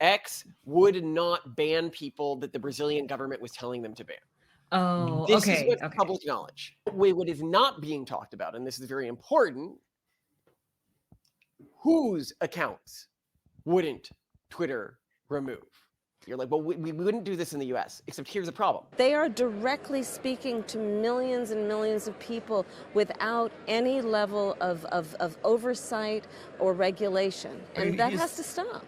X would not ban people that the Brazilian government was telling them to ban. Oh, This okay. is what's public knowledge. What is not being talked about, and this is very important, whose accounts wouldn't Twitter remove? You're like, well, we wouldn't do this in the US, except here's the problem. They are directly speaking to millions and millions of people without any level of oversight or regulation. And that has to stop.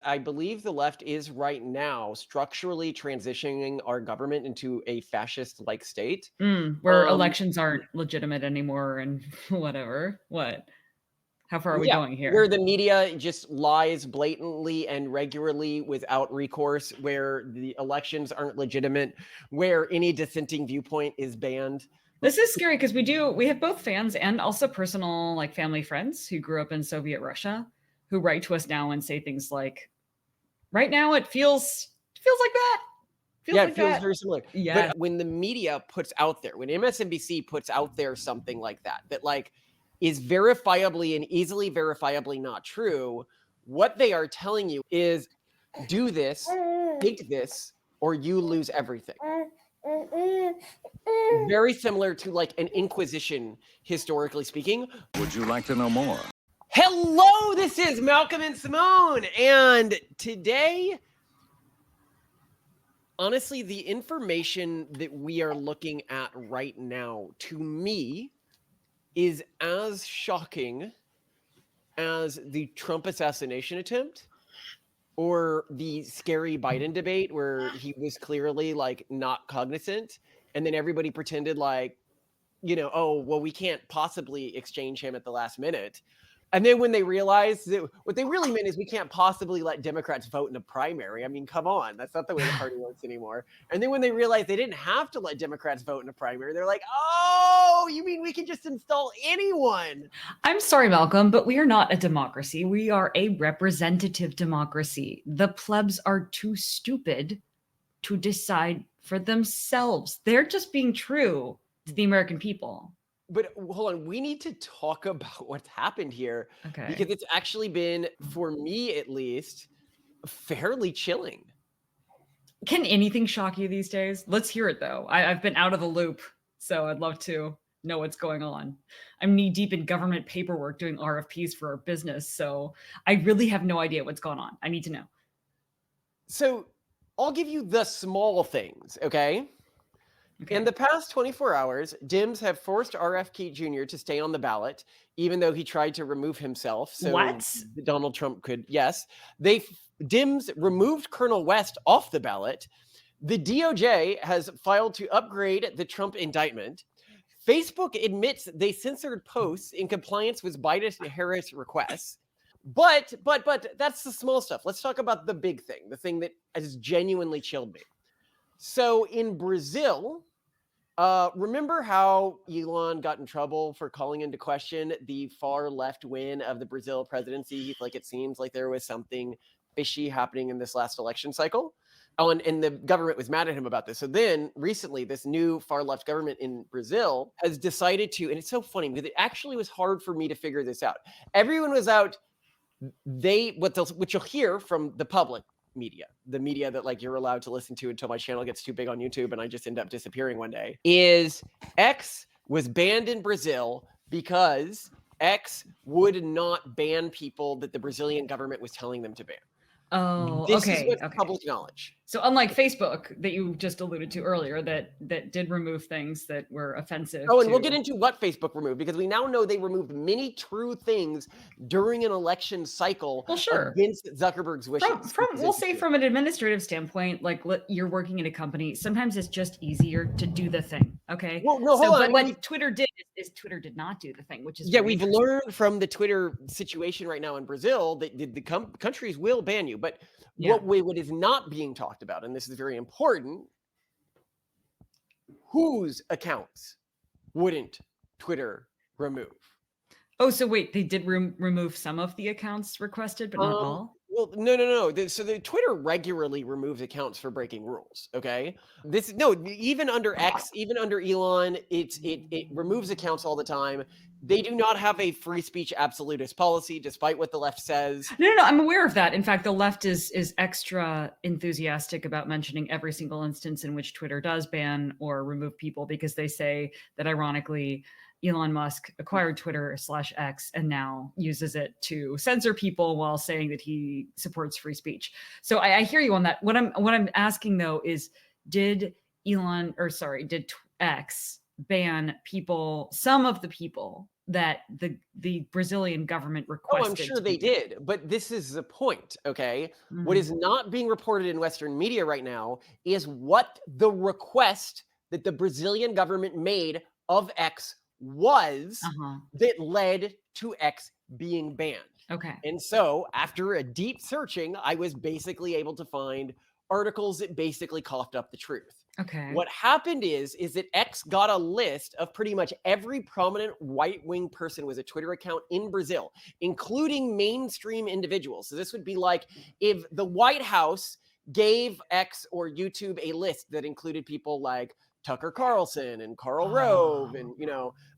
I believe the left is right now structurally transitioning our government into a fascist-like state. Where elections aren't legitimate anymore and whatever. What? How far are we going here? Where the media just lies blatantly and regularly without recourse, where the elections aren't legitimate, where any dissenting viewpoint is banned. This is scary because we have both fans and also personal like family friends who grew up in Soviet Russia who write to us now and say things like, right now it feels like that. It feels very similar. Yeah. But when the media puts out there, when MSNBC puts out there something like that like is verifiably and easily verifiably not true, what they are telling you is do this, take this, or you lose everything. Very similar to like an inquisition, historically speaking. Would you like to know more? Hello, this is Malcolm and Simone, and today, honestly, the information that we are looking at right now, to me, is as shocking as the Trump assassination attempt or the scary Biden debate where he was clearly like not cognizant, and then everybody pretended like, oh, well, we can't possibly exchange him at the last minute. And then when they realized that what they really meant is we can't possibly let Democrats vote in a primary. I mean, come on, that's not the way the party works anymore. And then when they realized they didn't have to let Democrats vote in a primary, they're like, oh, you mean we can just install anyone? I'm sorry, Malcolm, but we are not a democracy. We are a representative democracy. The plebs are too stupid to decide for themselves. They're just being true to the American people. But hold on, we need to talk about what's happened here, because it's actually been, for me at least, fairly chilling. Can anything shock you these days? Let's hear it, though. I've been out of the loop, so I'd love to know what's going on. I'm knee-deep in government paperwork doing RFPs for our business, so I really have no idea what's going on. I need to know. So I'll give you the small things, okay? In the past 24 hours, Dems have forced RFK Jr. to stay on the ballot, even though he tried to remove himself. So what? Donald Trump could, yes. Dems removed Colonel West off the ballot. The DOJ has filed to upgrade the Trump indictment. Facebook admits they censored posts in compliance with Biden-Harris requests. But that's the small stuff. Let's talk about the big thing, the thing that has genuinely chilled me. So in Brazil, remember how Elon got in trouble for calling into question the far left win of the Brazil presidency? Like, it seems like there was something fishy happening in this last election cycle. Oh, and the government was mad at him about this. So then recently, this new far left government in Brazil has decided to, and it's so funny because it actually was hard for me to figure this out. Everyone was out. What you'll hear from the public media, the media that like you're allowed to listen to until my channel gets too big on YouTube and I just end up disappearing one day, is X was banned in Brazil because X would not ban people that the Brazilian government was telling them to ban. Oh, this is what's public knowledge. So unlike Facebook that you just alluded to earlier, that did remove things that were offensive. Oh, and we'll get into what Facebook removed, because we now know they removed many true things during an election cycle against Zuckerberg's wishes. We'll say from an administrative standpoint, like you're working in a company, sometimes it's just easier to do the thing. Okay. Well, no, hold on. But what Twitter did is Twitter did not do the thing, which is we've learned from the Twitter situation right now in Brazil that the countries will ban you. But what is not being talked about, and this is very important, whose accounts wouldn't Twitter remove? Oh, so wait, they did remove some of the accounts requested, but not all? Well, no. So the Twitter regularly removes accounts for breaking rules. Okay, even under X, even under Elon, it removes accounts all the time. They do not have a free speech absolutist policy, despite what the left says. No, I'm aware of that. In fact, the left is extra enthusiastic about mentioning every single instance in which Twitter does ban or remove people, because they say that, ironically, Elon Musk acquired Twitter/X and now uses it to censor people while saying that he supports free speech. So I hear you on that. What I'm asking though is, did X ban people, some of the people that the Brazilian government requested? Oh, I'm sure they did, but this is the point, okay? Mm-hmm. What is not being reported in Western media right now is what the request that the Brazilian government made of X was that led to X being banned. Okay. And so after a deep searching, I was basically able to find articles that basically coughed up the truth. Okay. What happened is that X got a list of pretty much every prominent right-wing person with a Twitter account in Brazil, including mainstream individuals. So this would be like if the White House gave X or YouTube a list that included people like Tucker Carlson and Karl Rove, and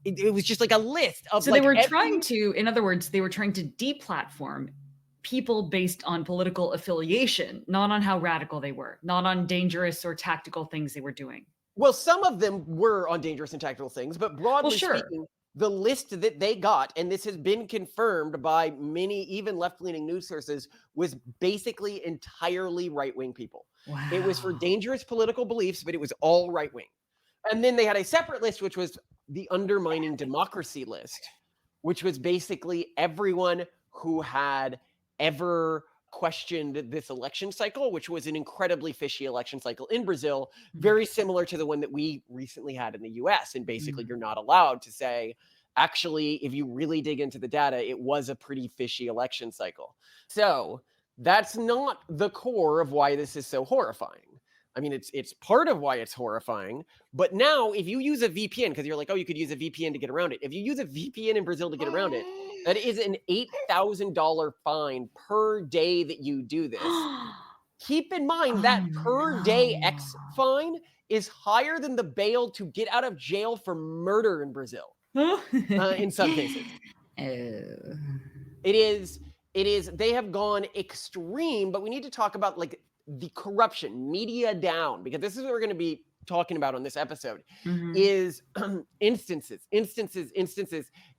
it was just like a list of. So they were trying to, in other words, they were trying to deplatform people based on political affiliation, not on how radical they were, not on dangerous or tactical things they were doing. Well, some of them were on dangerous and tactical things, but broadly speaking, the list that they got, and this has been confirmed by many, even left-leaning news sources, was basically entirely right-wing people. Wow. It was for dangerous political beliefs, but it was all right-wing. And then they had a separate list, which was the undermining democracy list, which was basically everyone who had ever questioned this election cycle, which was an incredibly fishy election cycle in Brazil, very similar to the one that we recently had in the US. And basically, you're not allowed to say, actually, if you really dig into the data, it was a pretty fishy election cycle. So that's not the core of why this is so horrifying. I mean, it's part of why it's horrifying. But now, if you use a VPN, because you're like, oh, you could use a VPN to get around it. If you use a VPN in Brazil to get around it, that is an $8,000 fine per day that you do this. Keep in mind that per day X fine is higher than the bail to get out of jail for murder in Brazil. In some cases. It is, they have gone extreme, but we need to talk about like the corruption, media down, because this is what we're going to be talking about on this episode, is instances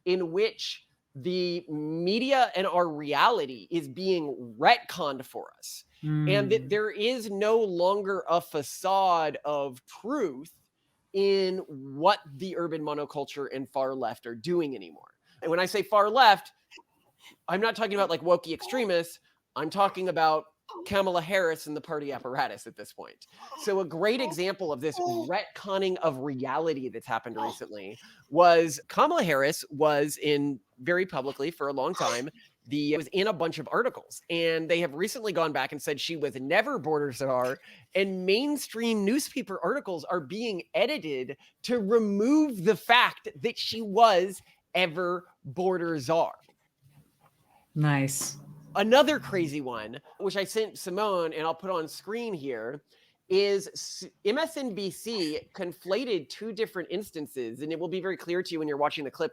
in which the media and our reality is being retconned for us. And that there is no longer a facade of truth in what the urban monoculture and far left are doing anymore. And when I say far left, I'm not talking about like wokey extremists. I'm talking about Kamala Harris and the party apparatus at this point. So a great example of this retconning of reality that's happened recently was Kamala Harris was in very publicly for a long time. Was in a bunch of articles, and they have recently gone back and said she was never border czar, and mainstream newspaper articles are being edited to remove the fact that she was ever border czar. Nice. Another crazy one, which I sent Simone, and I'll put on screen here, is MSNBC conflated two different instances, and it will be very clear to you when you're watching the clip,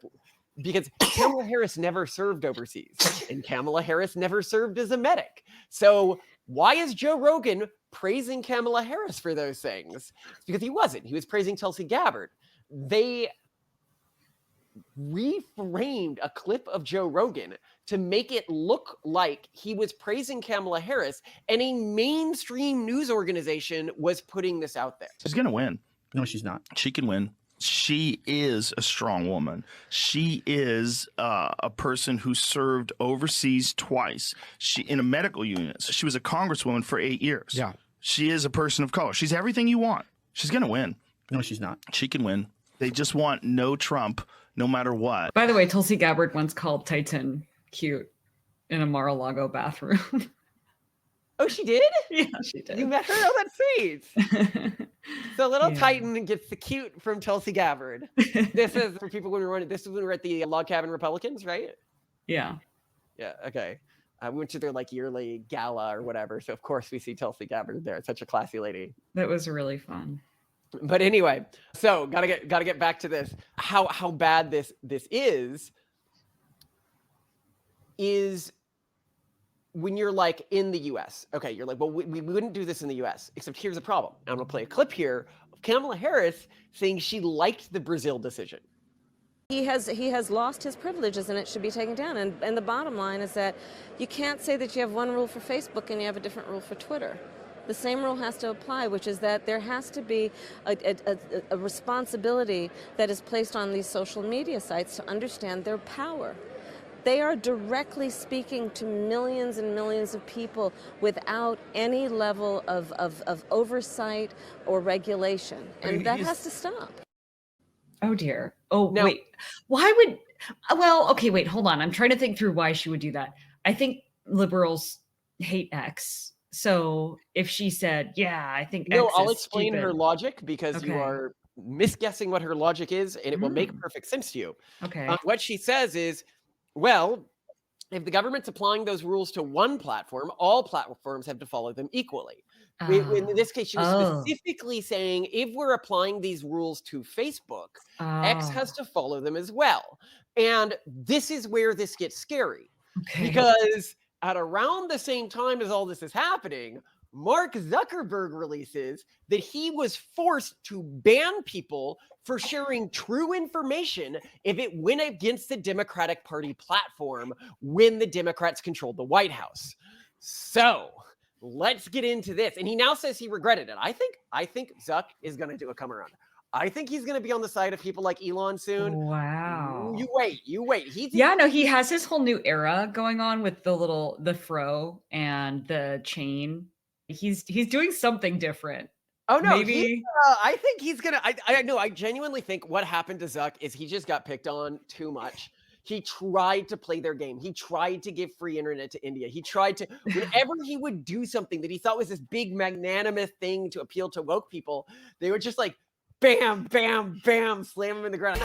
because Kamala Harris never served overseas, and Kamala Harris never served as a medic. So why is Joe Rogan praising Kamala Harris for those things? It's because he wasn't. He was praising Tulsi Gabbard. They reframed a clip of Joe Rogan to make it look like he was praising Kamala Harris, and a mainstream news organization was putting this out there. She's going to win. No, she's not. She can win. She is a strong woman. She is a person who served overseas twice. She in a medical unit. She was a congresswoman for 8 years. Yeah. She is a person of color. She's everything you want. She's going to win. No, she's not. She can win. They just want no Trump, no matter what. By the way, Tulsi Gabbard once called Titan cute in a Mar-a-Lago bathroom. Oh, she did? Yeah, she did. You met her? Oh, that's sweet. So little Titan gets the cute from Tulsi Gabbard. This is for people when we were running. This is when we were at the Log Cabin Republicans, right? Yeah. Yeah. Okay. We went to their like yearly gala or whatever. So of course we see Tulsi Gabbard there. Such a classy lady. That was really fun. But anyway, so gotta get back to this. How bad this is when you're like in the US. Okay, you're like, well, we wouldn't do this in the US, except here's the problem. I'm gonna play a clip here of Kamala Harris saying she liked the Brazil decision. He has lost his privileges and it should be taken down. And the bottom line is that you can't say that you have one rule for Facebook and you have a different rule for Twitter. The same rule has to apply, which is that there has to be a responsibility that is placed on these social media sites to understand their power. They are directly speaking to millions and millions of people without any level of oversight or regulation. And that has to stop. Oh dear. Oh, Now- wait. Why would, well, okay, wait, hold on. I'm trying to think through why she would do that. I think liberals hate X. So if she said, yeah, I think No, X I'll is explain her stupid. logic because you Okay. are misguessing what her logic is, and it will make perfect sense to you. Okay. What she says is, well, if the government's applying those rules to one platform, all platforms have to follow them equally. In this case, she was specifically saying, if we're applying these rules to Facebook, X has to follow them as well. And this is where this gets scary. Okay. Because at around the same time as all this is happening, Mark Zuckerberg releases that he was forced to ban people for sharing true information if it went against the Democratic Party platform when the Democrats controlled the White House. So let's get into this. And he now says he regretted it. I think Zuck is going to do a come around. I think he's going to be on the side of people like Elon soon. Wow. You wait. Yeah, no, he has his whole new era going on with the fro and the chain. He's doing something different. Oh no, maybe. I think he's gonna. I know. I genuinely think what happened to Zuck is he just got picked on too much. He tried to play their game. He tried to give free internet to India. He tried to, whenever he would do something that he thought was this big magnanimous thing to appeal to woke people, they would just like, bam, bam, bam, slam him in the ground.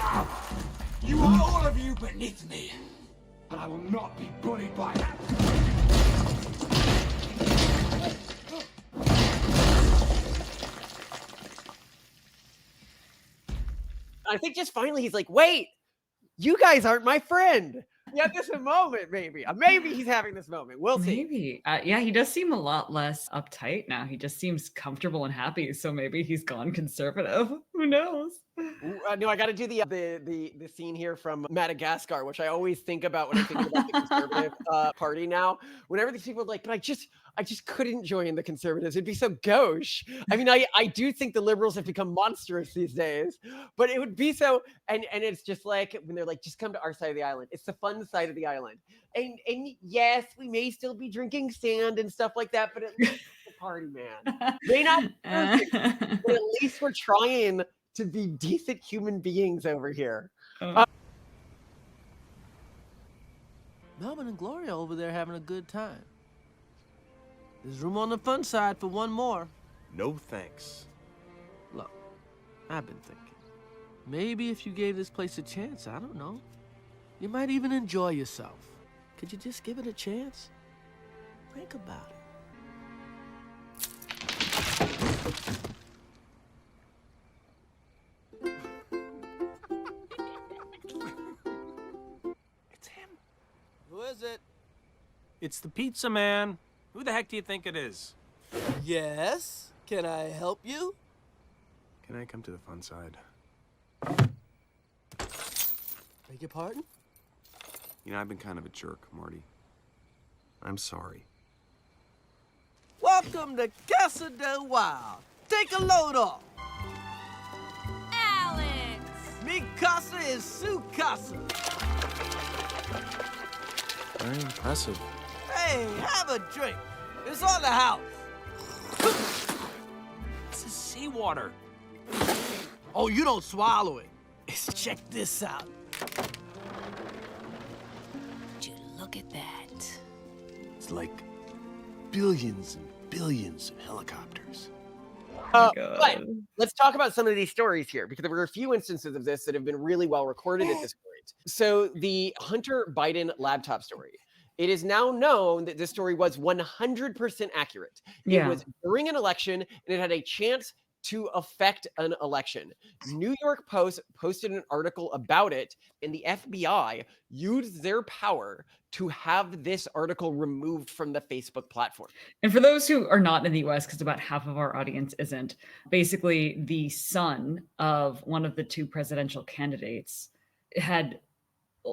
You are all of you beneath me, and I will not be bullied by that. I think just finally he's like, wait, you guys aren't my friend. Yeah, this is a moment, maybe. Maybe he's having this moment. We'll see. Maybe. Yeah, he does seem a lot less uptight now. He just seems comfortable and happy. So maybe he's gone conservative. Who knows? No, I got to do the scene here from Madagascar, which I always think about when I think about the conservative party now. Whenever these people are like, but I just couldn't join the conservatives. It'd be so gauche. I mean, I do think the liberals have become monstrous these days, but it would be so. And it's just like when they're like, just come to our side of the island. It's the fun side of the island. And yes, we may still be drinking sand and stuff like that, but at least it's a party, man. May not be perfect, but at least we're trying to be decent human beings over here. Melvin and Gloria over there having a good time. There's room on the fun side for one more. No thanks. Look, I've been thinking. Maybe if you gave this place a chance, I don't know, you might even enjoy yourself. Could you just give it a chance? Think about it. It's him. Who is it? It's the pizza man. Who the heck do you think it is? Yes? Can I help you? Can I come to the fun side? Beg your pardon? You know, I've been kind of a jerk, Marty. I'm sorry. Welcome to Casa del Wild. Take a load off. Alex! Mi casa is su casa. Very impressive. Hey, have a drink. It's on the house. This is seawater. Oh, you don't swallow it. Check this out. Would you look at that? It's like billions and billions of helicopters. But let's talk about some of these stories here, because there were a few instances of this that have been really well recorded at this point. So the Hunter Biden laptop story. It is now known that this story was 100% accurate. It was during an election, and it had a chance to affect an election. New York Post posted an article about it, and the FBI used their power to have this article removed from the Facebook platform. And for those who are not in the US, because about half of our audience isn't, basically the son of one of the two presidential candidates had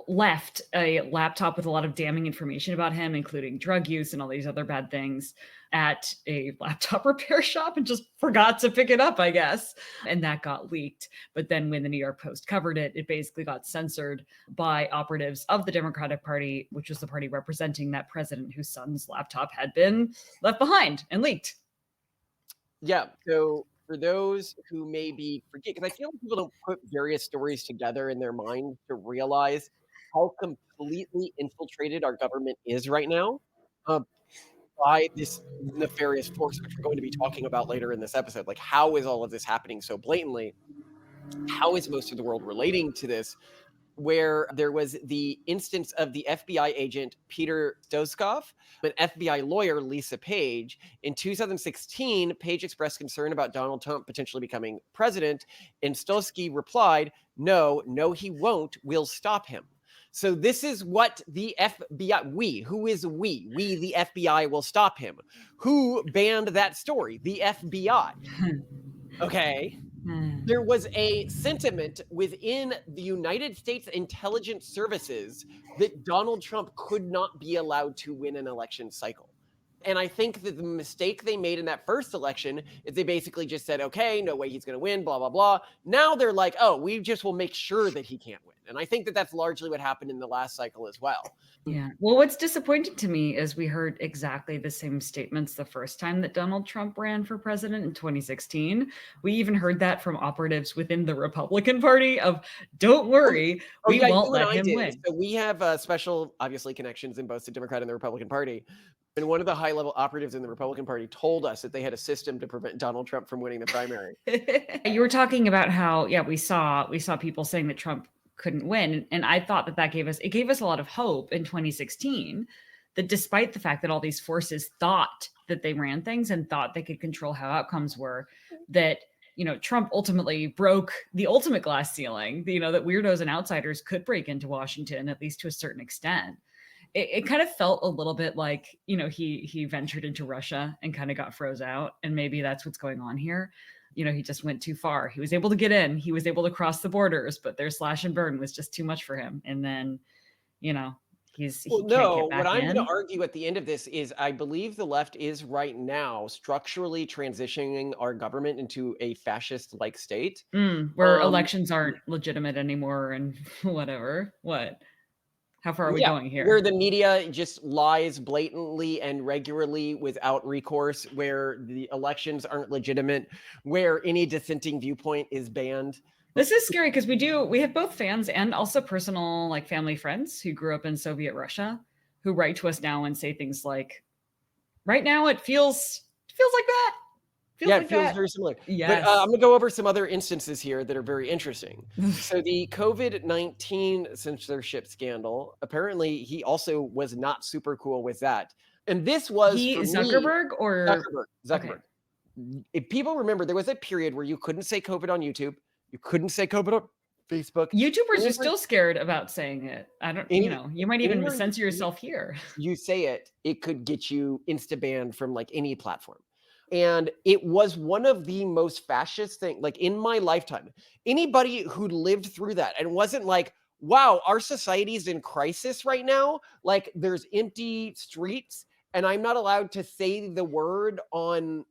left a laptop with a lot of damning information about him, including drug use and all these other bad things, at a laptop repair shop and just forgot to pick it up, I guess. And that got leaked. But then when the New York Post covered it, it basically got censored by operatives of the Democratic Party, which was the party representing that president whose son's laptop had been left behind and leaked. Yeah. So for those who maybe forget, because I feel like people don't put various stories together in their mind to realize how completely infiltrated our government is right now by this nefarious force, which we're going to be talking about later in this episode. Like, how is all of this happening so blatantly? How is most of the world relating to this? Where there was the instance of the FBI agent Peter Stoskov, an FBI lawyer Lisa Page. In 2016, Page expressed concern about Donald Trump potentially becoming president, and Stoskov replied, no, he won't. We'll stop him. So this is what the FBI, who is we, the FBI will stop him. Who banned that story? The FBI. Okay. There was a sentiment within the United States intelligence services that Donald Trump could not be allowed to win an election cycle. And I think that the mistake they made in that first election is they basically just said, okay, no way he's going to win, blah, blah, blah. Now they're like, oh, we just will make sure that he can't win. And I think that that's largely what happened in the last cycle as well. Yeah. Well, what's disappointing to me is we heard exactly the same statements the first time that Donald Trump ran for president in 2016. We even heard that from operatives within the Republican Party of, don't worry, we won't let him win. So we have special, obviously, connections in both the Democrat and the Republican Party. And one of the high-level operatives in the Republican Party told us that they had a system to prevent Donald Trump from winning the primary. You were talking about how, we saw people saying that Trump couldn't win. And I thought that gave us a lot of hope in 2016, that despite the fact that all these forces thought that they ran things and thought they could control how outcomes were, that, Trump ultimately broke the ultimate glass ceiling, that weirdos and outsiders could break into Washington, at least to a certain extent. It kind of felt a little bit like, he ventured into Russia and kind of got froze out. And maybe that's what's going on here. He just went too far. He was able to get in. He was able to cross the borders, but their slash and burn was just too much for him. And then, he can't get back what I'm in. going to argue at the end of this is I believe the left is right now structurally transitioning our government into a fascist-like state. Where elections aren't legitimate anymore and whatever. What? How far are we going here? Where the media just lies blatantly and regularly without recourse, where the elections aren't legitimate, where any dissenting viewpoint is banned. This is scary because we have both fans and also personal family friends who grew up in Soviet Russia who write to us now and say things like, right now it feels like that. It feels very similar. Yes. But I'm going to go over some other instances here that are very interesting. So the COVID-19 censorship scandal, apparently he also was not super cool with that. And this was Zuckerberg or Zuckerberg. Okay. If people remember, there was a period where you couldn't say COVID on YouTube. You couldn't say COVID on Facebook. YouTubers are still scared about saying it. I don't, you might even censor yourself here. You say it, it could get you insta-banned from any platform. And it was one of the most fascist things, in my lifetime. Anybody who lived through that and wasn't like, wow, our society's in crisis right now. There's empty streets and I'm not allowed to say the word on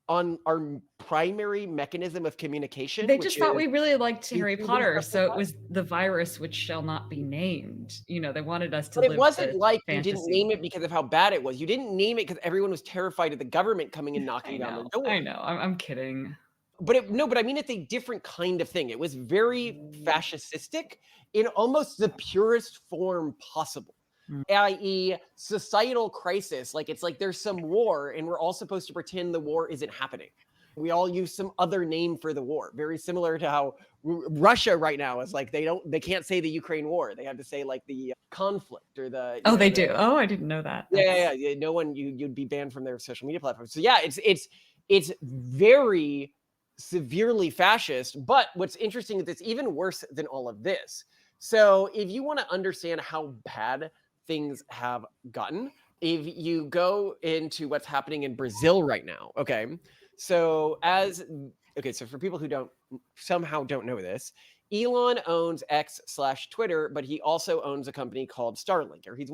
our primary mechanism of communication. They just thought we really liked Harry Potter, so it was the virus which shall not be named. They wanted us to live. But it wasn't like fantasy. You didn't name it because of how bad it was. You didn't name it because everyone was terrified of the government coming and knocking down the door. I know. I'm kidding. But I mean, it's a different kind of thing. It was very fascistic in almost the purest form possible. I.e. societal crisis. It's like there's some war and we're all supposed to pretend the war isn't happening. We all use some other name for the war. Very similar to how Russia right now is they can't say the Ukraine war. They have to say the conflict or the. Oh, they do. Oh, I didn't know that. Yeah. No one, you'd be banned from their social media platforms. So yeah, It's very severely fascist. But what's interesting is it's even worse than all of this. So if you want to understand how bad things have gotten, if you go into what's happening in Brazil right now, okay? So so for people who somehow don't know this, Elon owns X/Twitter, but he also owns a company called Starlink. Or he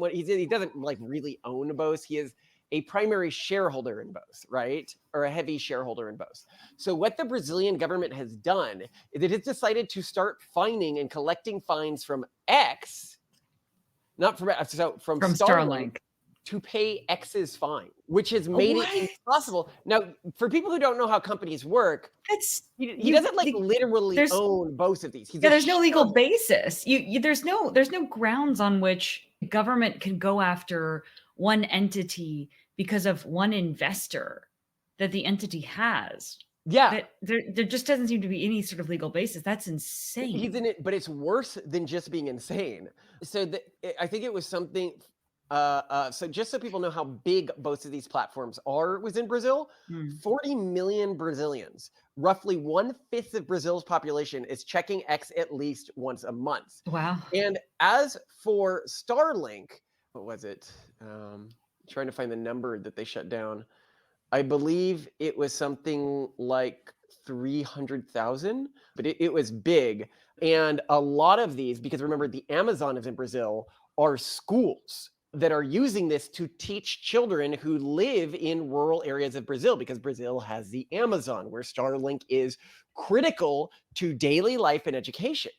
doesn't like really own both. He is a primary shareholder in both, right? Or a heavy shareholder in both. So what the Brazilian government has done is it has decided to start fining and collecting fines from X, not from from Starlink, to pay X's fine, which has made it impossible. Now, for people who don't know how companies work, he doesn't literally own both of these. There's no legal basis. There's no grounds on which government can go after one entity because of one investor that the entity has. Yeah. There just doesn't seem to be any sort of legal basis. That's insane. He's in it, but it's worse than just being insane. So I think it was something. So just so people know how big both of these platforms are within Brazil, 40 million Brazilians, roughly 1/5 of Brazil's population, is checking X at least once a month. Wow. And as for Starlink, what was it? Trying to find the number that they shut down. I believe it was something like 300,000, but it was big. And a lot of these, because remember, the Amazon is in Brazil, are schools that are using this to teach children who live in rural areas of Brazil, because Brazil has the Amazon, where Starlink is critical to daily life and education.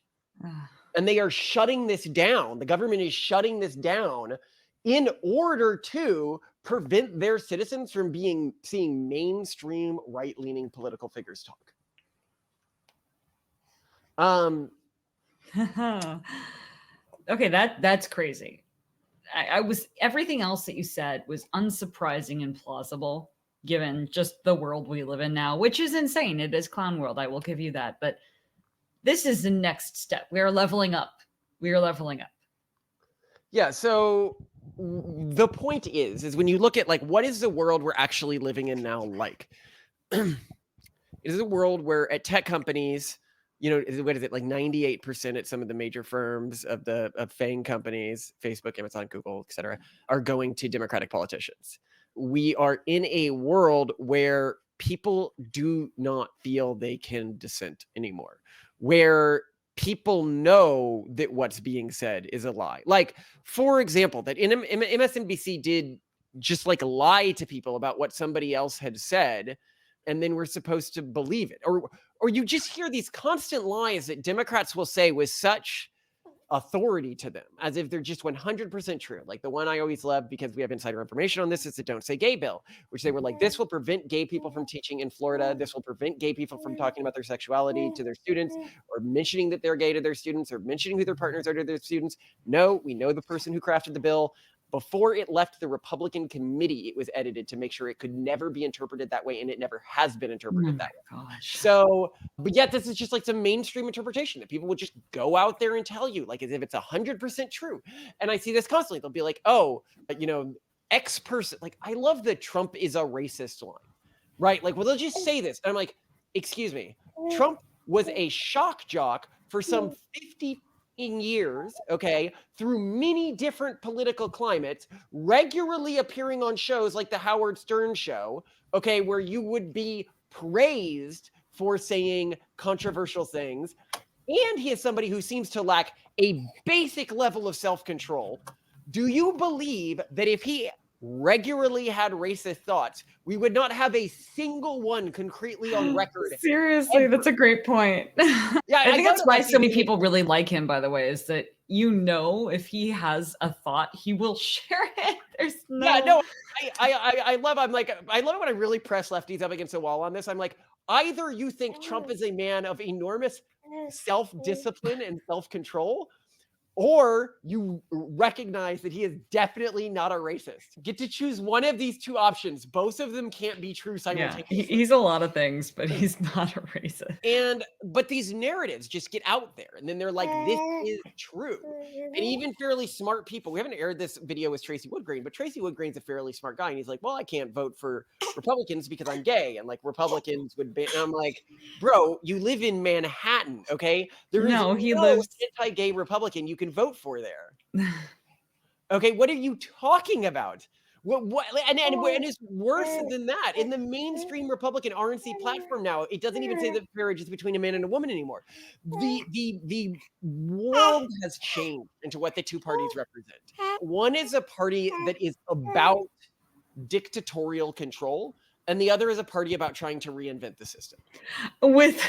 And they are shutting this down. The government is shutting this down in order to prevent their citizens from seeing mainstream right-leaning political figures talk. Okay, that's crazy. Everything else that you said was unsurprising and plausible, given just the world we live in now, which is insane. It is clown world. I will give you that. But this is the next step. We are leveling up. Yeah. So the point is when you look at what is the world we're actually living in now like? It is a world where at tech companies, what is it, 98% at some of the major firms of FANG companies, Facebook, Amazon, Google, etc., are going to Democratic politicians. We are in a world where people do not feel they can dissent anymore, where people know that what's being said is a lie. For example, that MSNBC did just lie to people about what somebody else had said, and then we're supposed to believe it. Or you just hear these constant lies that Democrats will say with such authority to them, as if they're just 100% true. Like the one I always love, because we have insider information on this, is the Don't Say Gay bill, which they were like, this will prevent gay people from teaching in Florida. This will prevent gay people from talking about their sexuality to their students, or mentioning that they're gay to their students, or mentioning who their partners are to their students. No, we know the person who crafted the bill. Before it left the Republican committee, it was edited to make sure it could never be interpreted that way, and it never has been interpreted that way. Gosh. So, but yet this is just some mainstream interpretation that people would just go out there and tell you, as if it's 100% true. And I see this constantly. They'll be like, oh, X person, I love the Trump is a racist line, right? Well, they'll just say this. And I'm like, excuse me, Trump was a shock jock for some 50 years, okay, through many different political climates, regularly appearing on shows like the Howard Stern show, okay, where you would be praised for saying controversial things. And he is somebody who seems to lack a basic level of self-control. Do you believe that if he regularly had racist thoughts, we would not have a single one concretely on record? Seriously, that's a great point. Yeah, I think that's why so many people really like him, by the way, is that if he has a thought, he will share it. There's no... Yeah, no, I love it when I really press lefties up against the wall on this. I'm like, either you think Trump is a man of enormous self-discipline and self-control, or you recognize that he is definitely not a racist. Get to choose one of these two options. Both of them can't be true simultaneously. Yeah, he's a lot of things, but he's not a racist. But these narratives just get out there, and then they're like, this is true. And even fairly smart people, we haven't aired this video with Tracy Woodgrain, but Tracy Woodgrain's a fairly smart guy, and he's like, well, I can't vote for Republicans because I'm gay, and like Republicans would ban. And I'm like, bro, you live in Manhattan, okay? There is No, he no lives. anti-gay Republican you can vote for there. Okay, what are you talking about? What and it's worse than that. In the mainstream Republican RNC platform now, it doesn't even say that marriage is between a man and a woman anymore. The world has changed into what the two parties represent. One is a party that is about dictatorial control, and the other is a party about trying to reinvent the system. With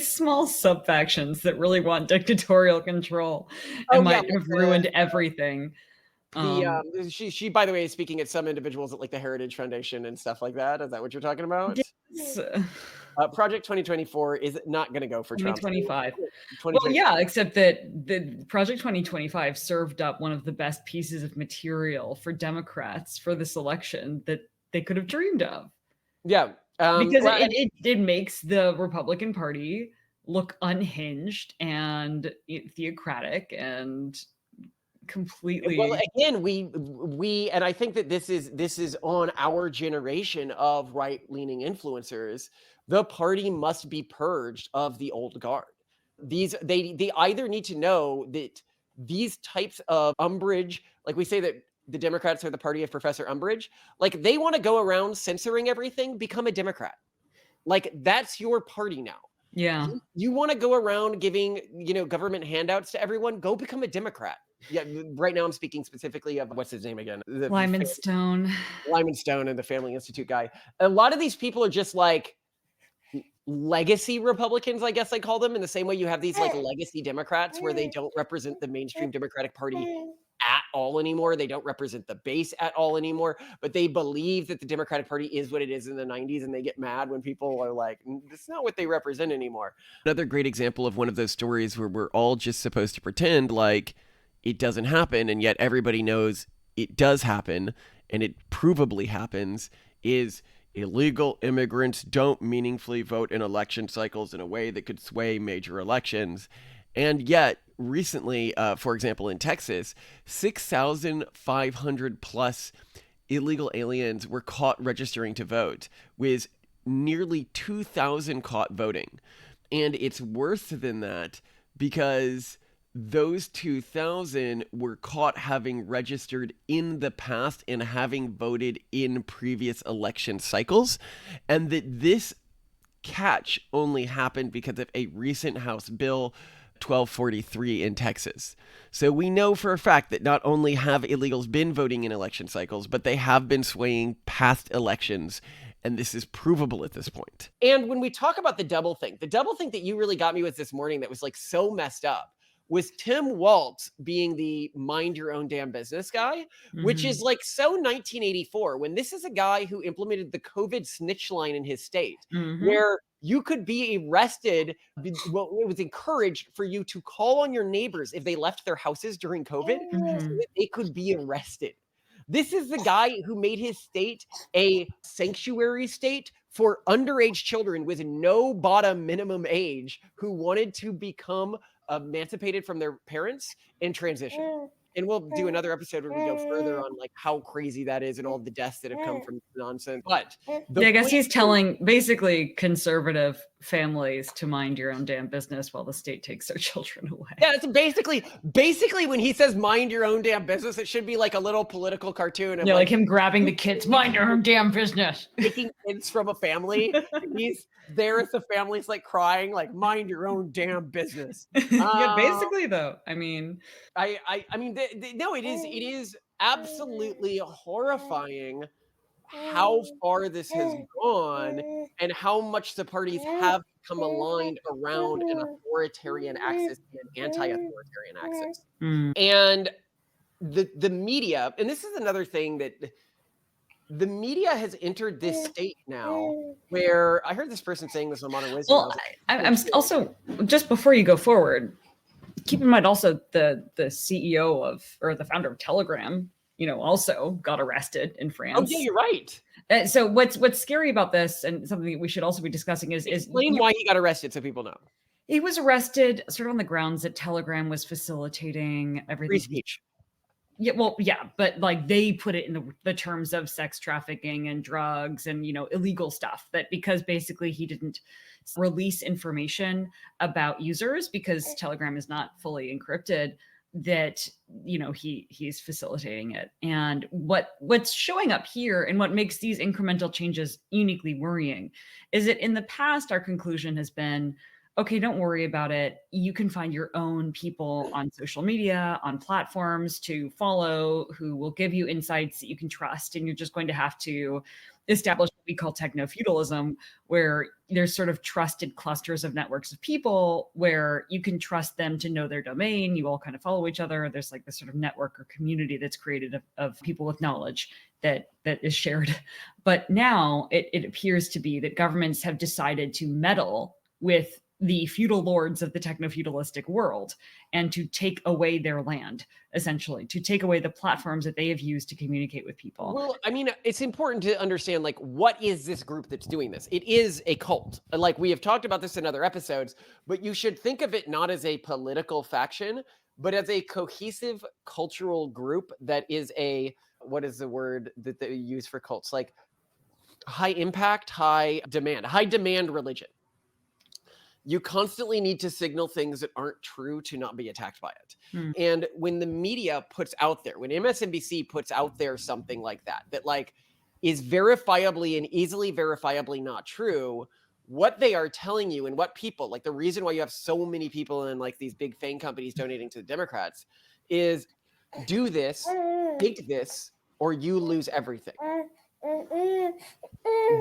small sub factions that really want dictatorial control and might have ruined everything. She by the way is speaking at some individuals at like the Heritage Foundation and stuff like that. Is that what you're talking about? Yes. Project 2024 is not going to go for 2025. Trump. Well, yeah, except that the Project 2025 served up one of the best pieces of material for Democrats for this election that they could have dreamed of. Yeah, because it makes the Republican Party look unhinged and theocratic and completely. Well, again, we and I think that this is on our generation of right-leaning influencers. The party must be purged of the old guard. They either need to know that these types of umbrage, like we say that the Democrats are the party of Professor Umbridge, like they want to go around censoring everything, become a Democrat. Like that's your party now. Yeah. You want to go around giving, government handouts to everyone, go become a Democrat. Yeah, right now I'm speaking specifically of what's his name again? Lyman Stone and the Family Institute guy. A lot of these people are just like legacy Republicans, I guess I call them, in the same way you have these like legacy Democrats where they don't represent the mainstream Democratic Party at all anymore. They don't represent the base at all anymore, but they believe that the Democratic Party is what it is in the 90s, and they get mad when people are like, that's not what they represent anymore. Another great example of one of those stories where we're all just supposed to pretend like it doesn't happen, and yet everybody knows it does happen, and it provably happens, is illegal immigrants don't meaningfully vote in election cycles in a way that could sway major elections. And yet, recently, for example, in Texas, 6,500 plus illegal aliens were caught registering to vote, with nearly 2,000 caught voting. And it's worse than that because those 2,000 were caught having registered in the past and having voted in previous election cycles, and that this catch only happened because of a recent House bill 1243 in Texas. So we know for a fact that not only have illegals been voting in election cycles, but they have been swaying past elections. And this is provable at this point. And when we talk about the double think that you really got me with this morning that was like so messed up was Tim Walz being the mind your own damn business guy, which is like so 1984, when this is a guy who implemented the COVID snitch line in his state, where you could be arrested. Well, it was encouraged for you to call on your neighbors if they left their houses during COVID so that they could be arrested. This is the guy who made his state a sanctuary state for underage children with no bottom minimum age who wanted to become emancipated from their parents and transition. And we'll do another episode where we go further on like how crazy that is and all the deaths that have come from nonsense. But I guess he's telling basically conservative families to mind your own damn business while the state takes their children away. Yeah, it's basically when he says mind your own damn business, it should be like a little political cartoon of like him grabbing the kids, mind your own damn business. Taking kids from a family. He's there as the family's like crying, like mind your own damn business. Yeah, basically though. I mean, no, it is absolutely horrifying how far this has gone and how much the parties have become aligned around an authoritarian axis and an anti-authoritarian axis. And the media, and this is another thing that the media has entered this state now where I heard this person saying this on Modern Wisdom. Well, I'm also, just before you go forward, keep in mind also the CEO of, or the founder of Telegram, also got arrested in France. Oh yeah, you're right. So what's scary about this, and something that we should also be discussing is explain why he got arrested so people know. He was arrested sort of on the grounds that Telegram was facilitating everything. Free speech. Yeah, well, yeah, but like they put it in the terms of sex trafficking and drugs and, illegal stuff, that because basically he didn't release information about users because Telegram is not fully encrypted, that, he's facilitating it. And what's showing up here and what makes these incremental changes uniquely worrying is that in the past, our conclusion has been, okay, don't worry about it. You can find your own people on social media, on platforms to follow who will give you insights that you can trust. And you're just going to have to establish what we call techno-feudalism, where there's sort of trusted clusters of networks of people where you can trust them to know their domain. You all kind of follow each other. There's like this sort of network or community that's created of people with knowledge that is shared. But now it appears to be that governments have decided to meddle with the feudal lords of the techno-feudalistic world and to take away their land, essentially, to take away the platforms that they have used to communicate with people. Well, I mean, it's important to understand, like, what is this group that's doing this? It is a cult. Like, we have talked about this in other episodes, but you should think of it not as a political faction, but as a cohesive cultural group that is what is the word that they use for cults? Like, high impact, high demand religion. You constantly need to signal things that aren't true to not be attacked by it. And when the media puts out there, when MSNBC puts out there something like that like is verifiably and easily verifiably not true, what they are telling you and what people, like the reason why you have so many people in like these big FANG companies donating to the Democrats is do this, take this, or you lose everything.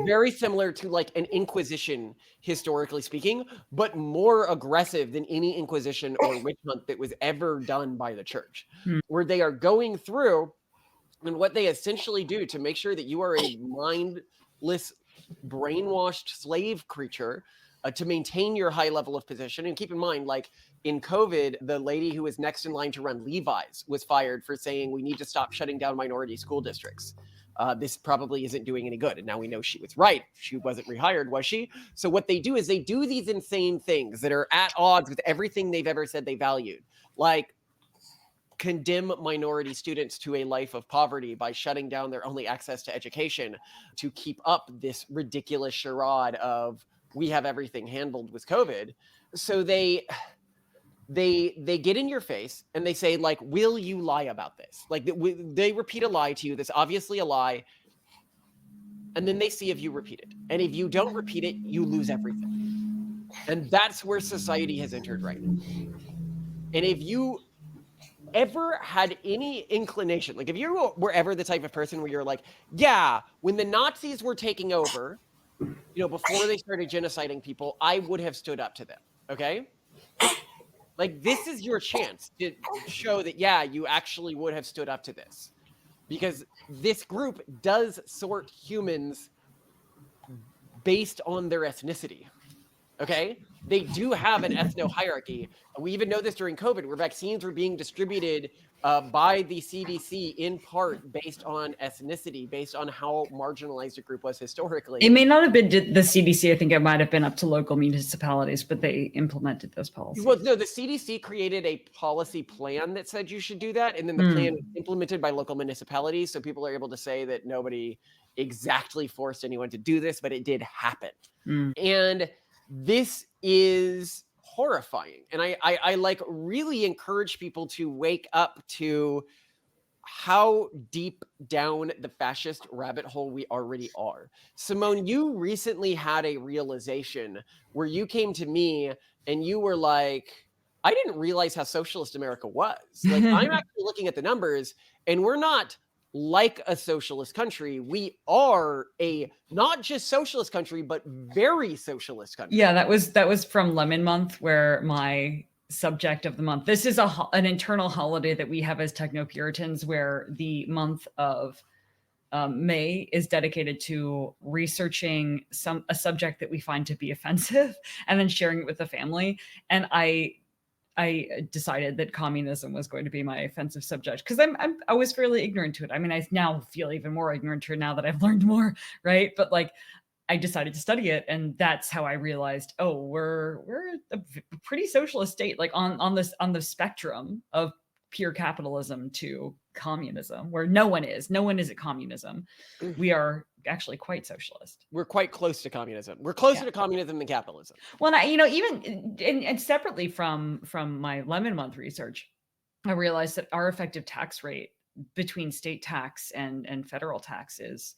Very similar to like an inquisition, historically speaking, but more aggressive than any inquisition or witch hunt that was ever done by the church, where they are going through and what they essentially do to make sure that you are a mindless, brainwashed slave creature to maintain your high level of position. And keep in mind, like in COVID, the lady who was next in line to run Levi's was fired for saying we need to stop shutting down minority school districts. This probably isn't doing any good. And now we know she was right. She wasn't rehired, was she? So what they do is they do these insane things that are at odds with everything they've ever said they valued. Like condemn minority students to a life of poverty by shutting down their only access to education to keep up this ridiculous charade of we have everything handled with COVID. So they get in your face and they say, like, will you lie about this? Like they repeat a lie to you that's obviously a lie, and then they see if you repeat it. And if you don't repeat it, you lose everything. And that's where society has entered right now. And if you ever had any inclination, like if you were ever the type of person where you're like, yeah, when the Nazis were taking over, before they started genociding people, I would have stood up to them, okay? Like, this is your chance to show that, yeah, you actually would have stood up to this. Because this group does sort humans based on their ethnicity, okay? They do have an ethno-hierarchy. We even know this during COVID, where vaccines were being distributed by the CDC in part based on ethnicity, based on how marginalized a group was historically. It may not have been the CDC. I think it might have been up to local municipalities, but they implemented those policies. Well, no, the CDC created a policy plan that said you should do that. And then the plan was implemented by local municipalities. So people are able to say that nobody exactly forced anyone to do this, but it did happen. And this is horrifying. And I like really encourage people to wake up to how deep down the fascist rabbit hole we already are. Simone, you recently had a realization where you came to me and you were like, I didn't realize how socialist America was. Like, I'm actually looking at the numbers and we're not like a socialist country. We are a not just socialist country, but very socialist country. Yeah, that was from Lemon Month, where my subject of the month. This is an internal holiday that we have as Techno-Puritans, where the month of May is dedicated to researching a subject that we find to be offensive and then sharing it with the family. And I decided that communism was going to be my offensive subject because I was fairly ignorant to it. I mean, I now feel even more ignorant to it now that I've learned more, right? But like, I decided to study it, and that's how I realized, oh, we're a pretty socialist state, like on the spectrum of pure capitalism to communism, where no one is at communism. We are actually quite socialist. We're quite close to communism. We're closer to communism than capitalism. Well, and even and separately from my Lemon Month research, I realized that our effective tax rate between state tax and federal tax is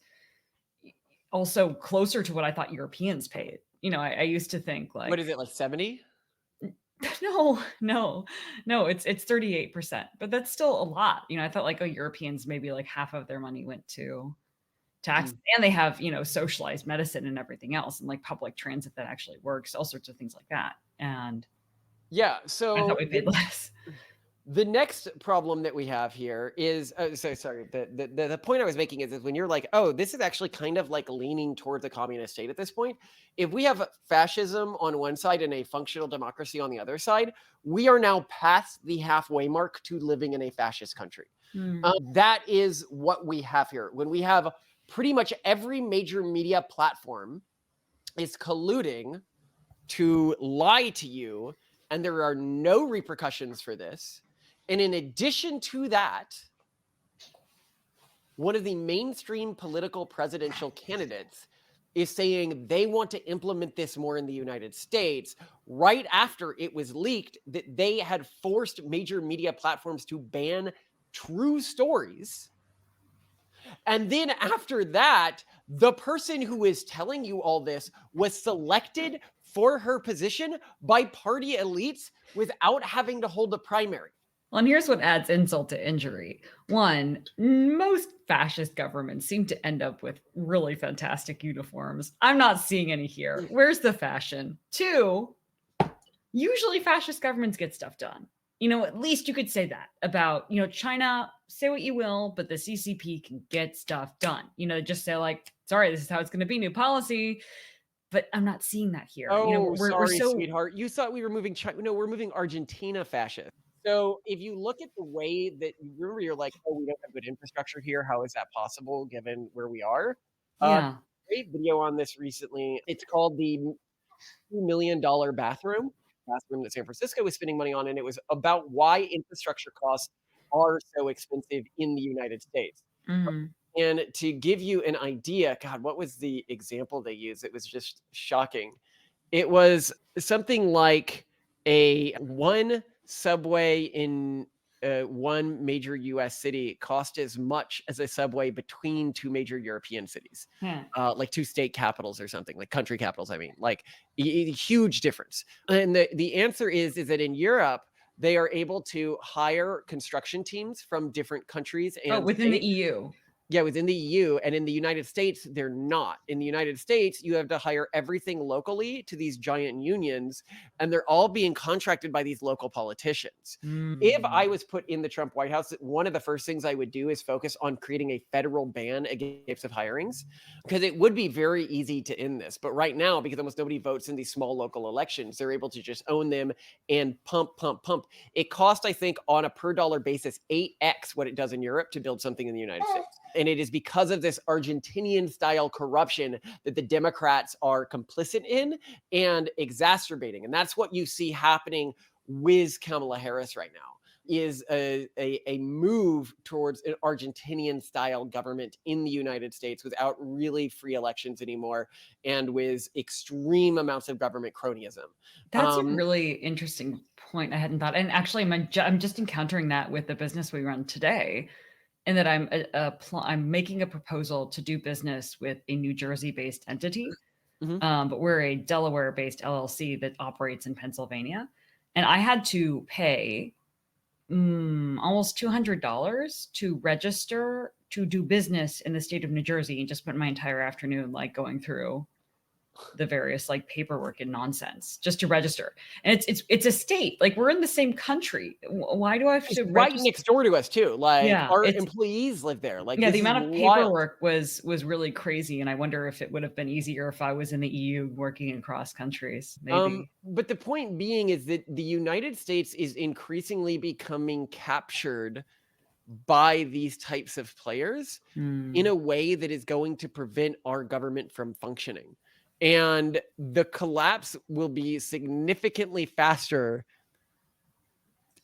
also closer to what I thought Europeans paid. I used to think like, what is it, like 70? No, it's 38%, but that's still a lot. I thought like, Europeans, maybe like half of their money went to tax, and they have, socialized medicine and everything else, and like public transit that actually works, all sorts of things like that. And yeah, I so thought we paid less. the next problem that we have here is, the point I was making is when you're like, oh, this is actually kind of like leaning towards a communist state at this point. If we have fascism on one side and a functional democracy on the other side, we are now past the halfway mark to living in a fascist country. That is what we have here. When we have pretty much every major media platform is colluding to lie to you, and there are no repercussions for this. And in addition to that, one of the mainstream political presidential candidates is saying they want to implement this more in the United States right after it was leaked that they had forced major media platforms to ban true stories. And then after that, the person who is telling you all this was selected for her position by party elites without having to hold a primary. Well, and here's what adds insult to injury. One, most fascist governments seem to end up with really fantastic uniforms. I'm not seeing any here. Where's the fashion? Two, usually fascist governments get stuff done. At least you could say that about, China, say what you will, but the CCP can get stuff done. Just say like, sorry, this is how it's going to be, new policy. But I'm not seeing that here. Oh, We're sorry, so... sweetheart. You thought we were moving China. No, we're moving Argentina fascist. So if you look at the way that remember, you're like, oh, we don't have good infrastructure here. How is that possible given where we are? Yeah. Great video on this recently. It's called the $2 million bathroom that San Francisco was spending money on. And it was about why infrastructure costs are so expensive in the United States. Mm-hmm. And to give you an idea, God, what was the example they used? It was just shocking. It was something like one subway in one major US city cost as much as a subway between two major European cities, like two state capitals or something, like country capitals. I mean, like a huge difference. And the answer is that in Europe, they are able to hire construction teams from different countries and within the EU. Yeah, within the EU. And in the United States, they're not. In the United States, you have to hire everything locally to these giant unions, and they're all being contracted by these local politicians. If I was put in the Trump White House, one of the first things I would do is focus on creating a federal ban against of hirings, because it would be very easy to end this. But right now, because almost nobody votes in these small local elections, they're able to just own them and pump. It costs, I think, on a per dollar basis, 8x what it does in Europe to build something in the United States. And it is because of this Argentinian style corruption that the Democrats are complicit in and exacerbating. And that's what you see happening with Kamala Harris right now, is a move towards an Argentinian style government in the United States without really free elections anymore and with extreme amounts of government cronyism. That's a really interesting point. I hadn't thought. And actually, I'm just encountering that with the business we run today. And that I'm making a proposal to do business with a New Jersey-based entity, but we're a Delaware-based LLC that operates in Pennsylvania, and I had to pay almost $200 to register to do business in the state of New Jersey, and just spent my entire afternoon like going through the various like paperwork and nonsense just to register. And it's a state, like we're in the same country. Why do I have to right next door to us too? Like our employees live there. Like the amount of paperwork was really crazy. And I wonder if it would have been easier if I was in the EU working across countries. Maybe. But the point being is that the United States is increasingly becoming captured by these types of players in a way that is going to prevent our government from functioning. And the collapse will be significantly faster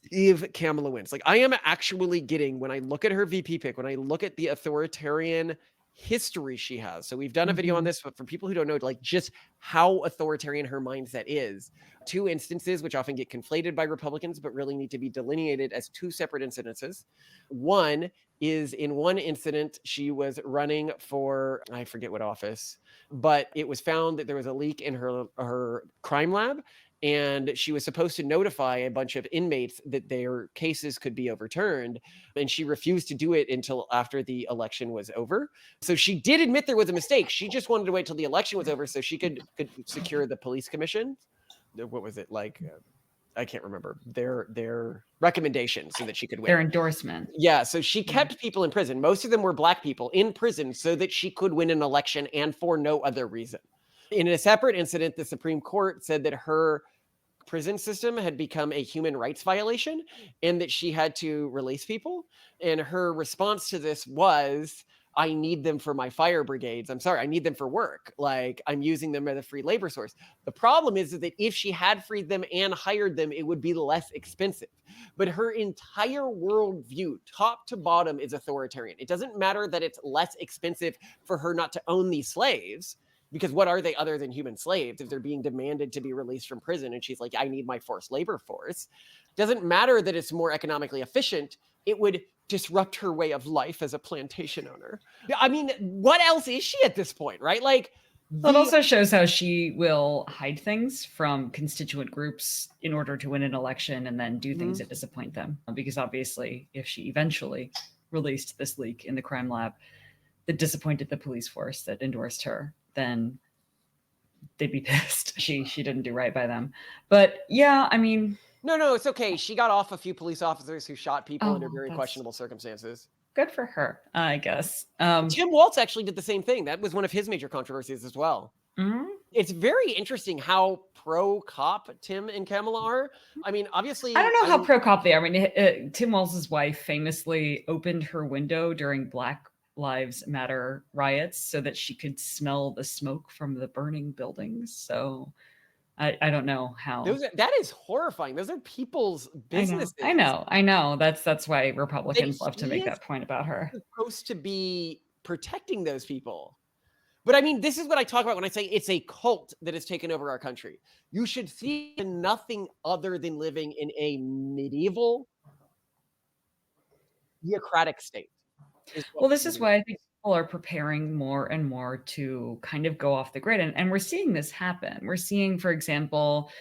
if Kamala wins. Like, I am actually getting, when I look at her VP pick, when I look at the authoritarian history she has. So we've done a video on this, but for people who don't know, like, just how authoritarian her mindset is. Two instances which often get conflated by Republicans, but really need to be delineated as two separate incidences. One is, in one incident, she was running for, I forget what office, but it was found that there was a leak in her crime lab, and she was supposed to notify a bunch of inmates that their cases could be overturned, and she refused to do it until after the election was over. So she did admit there was a mistake. She just wanted to wait till the election was over so she could secure the police commission. What was it like? I can't remember their recommendation so that she could win. Their endorsement. Yeah, so she kept people in prison. Most of them were black people in prison so that she could win an election, and for no other reason. In a separate incident, the Supreme Court said that her prison system had become a human rights violation and that she had to release people. And her response to this was, I need them for my fire brigades. I'm sorry, I need them for work. Like, I'm using them as a free labor source. The problem is that if she had freed them and hired them, it would be less expensive. But her entire worldview, top to bottom, is authoritarian. It doesn't matter that it's less expensive for her not to own these slaves, because what are they other than human slaves if they're being demanded to be released from prison? And she's like, I need my forced labor force. Doesn't matter that it's more economically efficient. It would disrupt her way of life as a plantation owner. I mean, what else is she at this point, right? Like, It also shows how she will hide things from constituent groups in order to win an election and then do things that disappoint them. Because obviously, if she eventually released this leak in the crime lab that disappointed the police force that endorsed her, then they'd be pissed. She didn't do right by them. But yeah, I mean... No, it's okay. She got off a few police officers who shot people under very questionable circumstances. Good for her, I guess. Tim Walz actually did the same thing. That was one of his major controversies as well. It's very interesting how pro-cop Tim and Kamala are. I mean, obviously... I don't know how pro-cop they are. I mean, Tim Walz's wife famously opened her window during Black Lives Matter riots so that she could smell the smoke from the burning buildings. So... I don't know how. That is horrifying. Those are people's businesses. I know. That's why Republicans love to make that point about her. Supposed to be protecting those people. But I mean, this is what I talk about when I say it's a cult that has taken over our country. You should see nothing other than living in a medieval theocratic state. Well, this is why I think people are preparing more and more to kind of go off the grid. And we're seeing this happen. We're seeing, for example,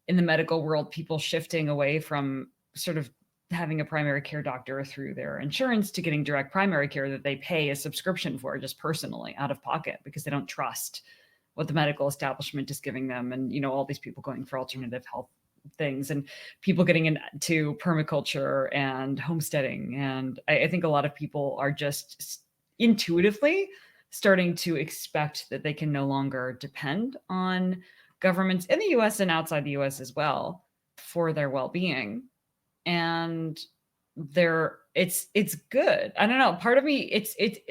in the medical world, people shifting away from sort of having a primary care doctor through their insurance to getting direct primary care that they pay a subscription for just personally out of pocket because they don't trust what the medical establishment is giving them. And, you know, all these people going for alternative health things and people getting into permaculture and homesteading. And I think a lot of people are just intuitively starting to expect that they can no longer depend on governments in the US and outside the US as well for their well-being. And it's good. I don't know. Part of me,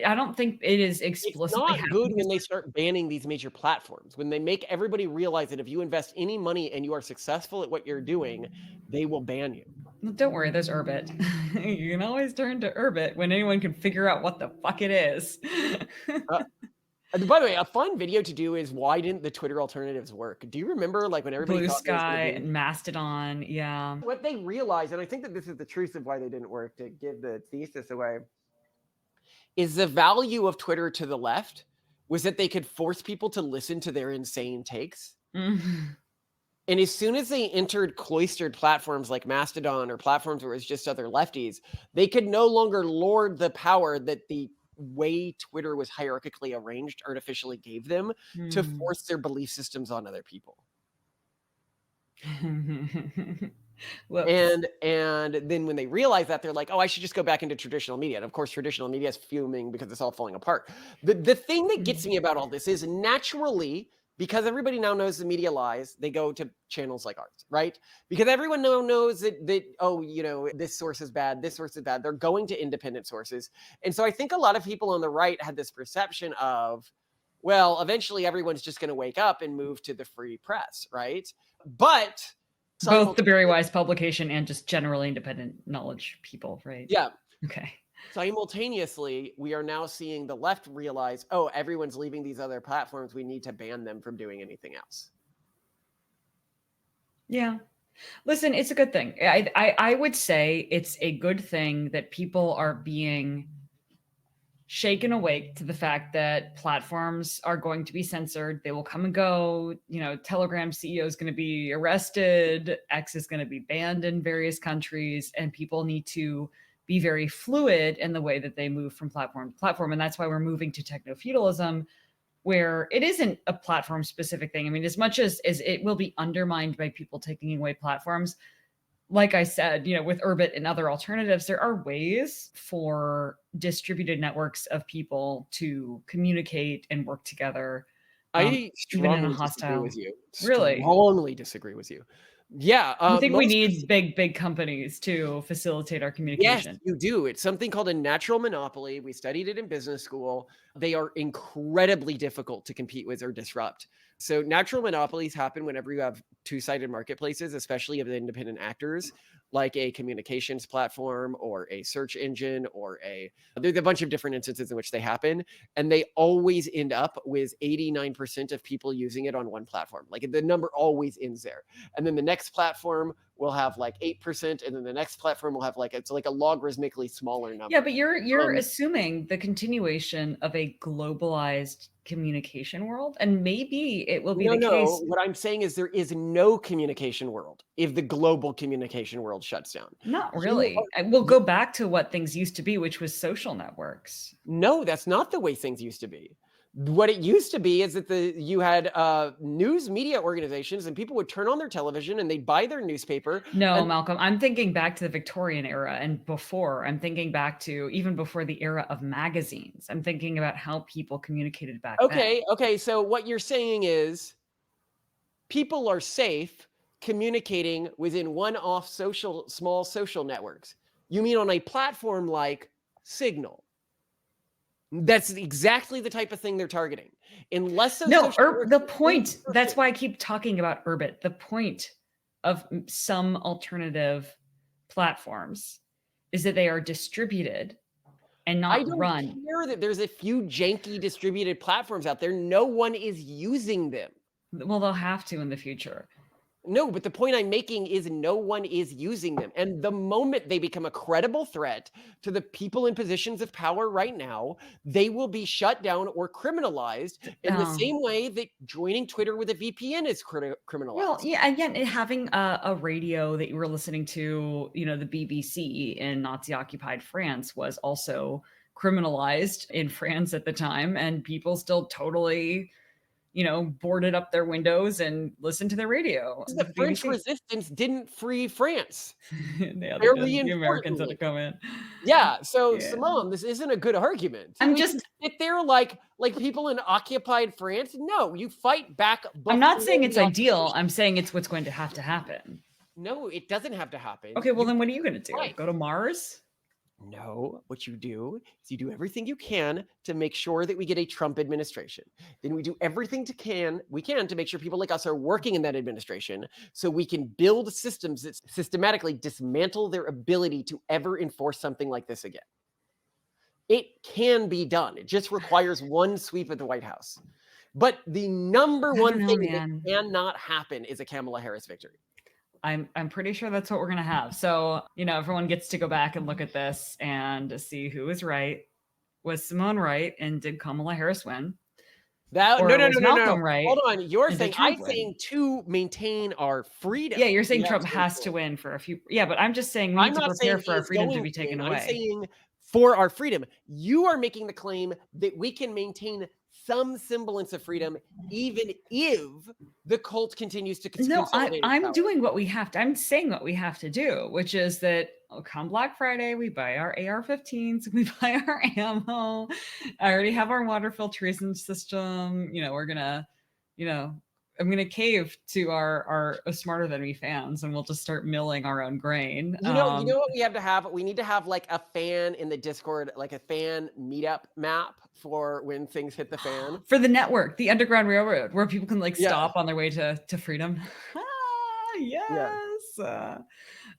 I don't think it is explicitly. It's not good when they start banning these major platforms. When they make everybody realize that if you invest any money and you are successful at what you're doing, they will ban you. Don't worry, there's Urbit. You can always turn to Urbit when anyone can figure out what the fuck it is. By the way, a fun video to do is why didn't the Twitter alternatives work? Do you remember like when everybody Blue thought Sky and Mastodon? Yeah. What they realized, and I think that this is the truth of why they didn't work, to give the thesis away, is the value of Twitter to the left was that they could force people to listen to their insane takes. And as soon as they entered cloistered platforms like Mastodon or platforms where it's just other lefties, they could no longer lord the power that the way Twitter was hierarchically arranged artificially gave them to force their belief systems on other people. And then when they realize that, they're like, oh, I should just go back into traditional media. And of course, traditional media is fuming because it's all falling apart. The thing that gets me about all this is naturally, because everybody now knows the media lies, they go to channels like ours, right? Because everyone now knows that, oh, you know, this source is bad, this source is bad. They're going to independent sources. And so I think a lot of people on the right had this perception of, well, eventually everyone's just going to wake up and move to the free press, right? But Both the Very Wise publication and just generally independent knowledge people, right? Yeah. Okay. Simultaneously, we are now seeing the left realize, oh, everyone's leaving these other platforms. We need to ban them from doing anything else. Yeah. Listen, it's a good thing. I would say it's a good thing that people are being shaken awake to the fact that platforms are going to be censored. They will come and go. Telegram CEO is going to be arrested. X is going to be banned in various countries, and people need to be very fluid in the way that they move from platform to platform. And that's why we're moving to techno-feudalism, where it isn't a platform specific thing. I mean, as much as it will be undermined by people taking away platforms, like I said, with Urbit and other alternatives, there are ways for distributed networks of people to communicate and work together. I even in a strongly disagree hostile. with you. Really? Strongly disagree with you. Yeah. I think we need big companies to facilitate our communication. Yes, you do. It's something called a natural monopoly. We studied it in business school. They are incredibly difficult to compete with or disrupt. So natural monopolies happen whenever you have two-sided marketplaces, especially of the independent actors, like a communications platform or a search engine or there's a bunch of different instances in which they happen. And they always end up with 89% of people using it on one platform. Like the number always ends there. And then the next platform will have like 8%. And then the next platform will have it's like a logarithmically smaller number. Yeah, but you're assuming the continuation of a globalized communication world, and maybe it will be the case. What I'm saying is there is no communication world if the global communication world shuts down. Not really. We'll go back to what things used to be, which was social networks. No, that's not the way things used to be. What it used to be is that you had news media organizations, and people would turn on their television and they'd buy their newspaper. No, Malcolm, I'm thinking back to the Victorian era and before. I'm thinking back to even before the era of magazines. I'm thinking about how people communicated back then. Okay. So what you're saying is people are safe communicating within one-off small social networks. You mean on a platform like Signal? That's exactly the type of thing they're targeting. Unless the point, that's why I keep talking about Urbit. The point of some alternative platforms is that they are distributed and not run. I don't care that there's a few janky distributed platforms out there. No one is using them. Well, they'll have to in the future. No, but the point I'm making is no one is using them. And the moment they become a credible threat to the people in positions of power right now, they will be shut down or criminalized in the same way that joining Twitter with a VPN is criminalized. Well, yeah, again, having a radio that you were listening to, the BBC in Nazi-occupied France was also criminalized in France at the time, and people still totally boarded up their windows and listened to the radio. The French resistance didn't free France. The Americans had to come in. Yeah. So Simone, this isn't a good argument. I'm just sit there like people in occupied France. No, you fight back. I'm not saying it's ideal. I'm saying it's what's going to have to happen. No, it doesn't have to happen. Okay, well then what are you going to do? Right. Go to Mars? No, what you do is you do everything you can to make sure that we get a Trump administration. Then we do everything we can to make sure people like us are working in that administration so we can build systems that systematically dismantle their ability to ever enforce something like this again. It can be done. It just requires one sweep at the White House. But the number one thing that cannot happen is a Kamala Harris victory. I'm pretty sure that's what we're going to have. So, everyone gets to go back and look at this and see who was right. Was Simone right? And did Kamala Harris win? No. Right, hold on. You're saying, I'm saying to maintain our freedom. Yeah, you're saying Trump has to win for a few. Yeah, but I'm just saying we need to prepare for our freedom to be taken away. I'm saying for our freedom. You are making the claim that we can maintain some semblance of freedom, even if the cult continues to consolidate. No, I'm doing what we have to. I'm saying what we have to do, which is that come Black Friday, we buy our AR-15s, we buy our ammo. I already have our water filtration system. We're gonna, I'm gonna cave to our Smarter Than Me fans, and we'll just start milling our own grain. You know what we have to have? We need to have like a fan in the Discord, like a fan meetup map for when things hit the fan. For the network, the Underground Railroad, where people can stop on their way to freedom. Yes. Well,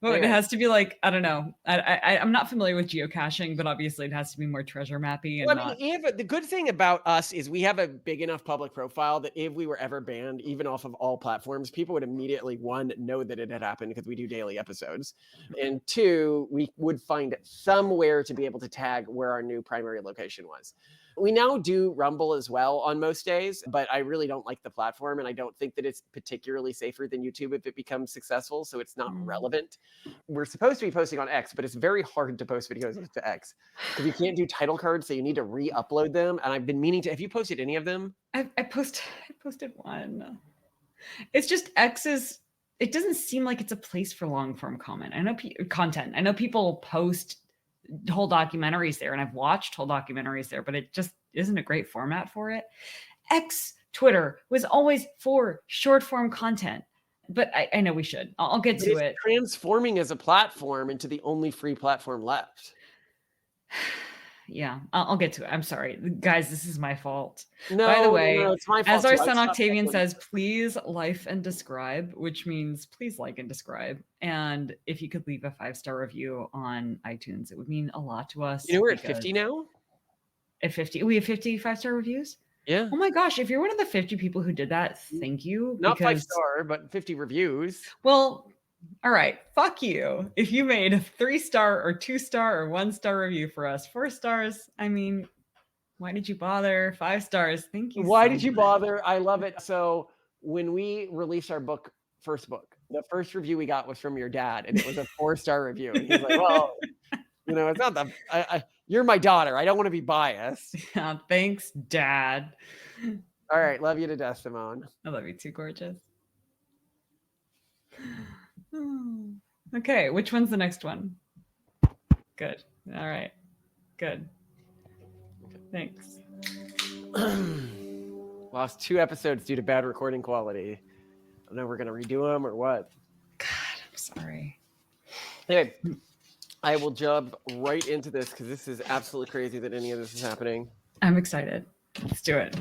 it Anyway. has to be like, I don't know. I'm not familiar with geocaching, but obviously it has to be more treasure mappy and Well, not. if the good thing about us is we have a big enough public profile that if we were ever banned, even off of all platforms, people would immediately, one, know that it had happened because we do daily episodes, and two, we would find somewhere to be able to tag where our new primary location was. We now do Rumble as well on most days, but I really don't like the platform, and I don't think that it's particularly safer than YouTube if it becomes successful, so it's not relevant. We're supposed to be posting on X, but it's very hard to post videos to X because you can't do title cards, so you need to re-upload them. And I've been meaning to. Have you posted any of them? I posted one. It's just X's. It doesn't seem like it's a place for long form content. I know people post whole documentaries there, and I've watched whole documentaries there, but it just isn't a great format for it. X Twitter was always for short form content, but I know we should. I'll get to it. Transforming as a platform into the only free platform left. Yeah, I'll get to it. I'm sorry, guys. This is my fault. No, By the way, no, it's my fault. as our too. I son stopped Octavian uploading. says, please like and describe, which means please like and describe. And if you could leave a 5-star review on iTunes, it would mean a lot to us. You know, we're at 50 now. At 50, we have 50 5-star reviews. Yeah. Oh my gosh! If you're one of the 50 people who did that, thank you. Not because, 5-star, but 50 reviews. Well, all right. Fuck you. If you made a 3-star or 2-star or 1-star review for us, 4 stars. I mean, why did you bother? 5 stars. Thank you. Why so did you much. bother? I love it. So when we released our first book, the first review we got was from your dad, and it was a 4-star review. And he's like, well, you know, it's not you're my daughter. I don't want to be biased. Yeah, thanks, Dad. All right. Love you to death, Simone. I love you too, gorgeous. Okay, which one's the next one? Good. All right. Good. Thanks. Lost 2 episodes due to bad recording quality. I don't know if we're going to redo them or what. God, I'm sorry. Anyway, I will jump right into this because this is absolutely crazy that any of this is happening. I'm excited. Let's do it.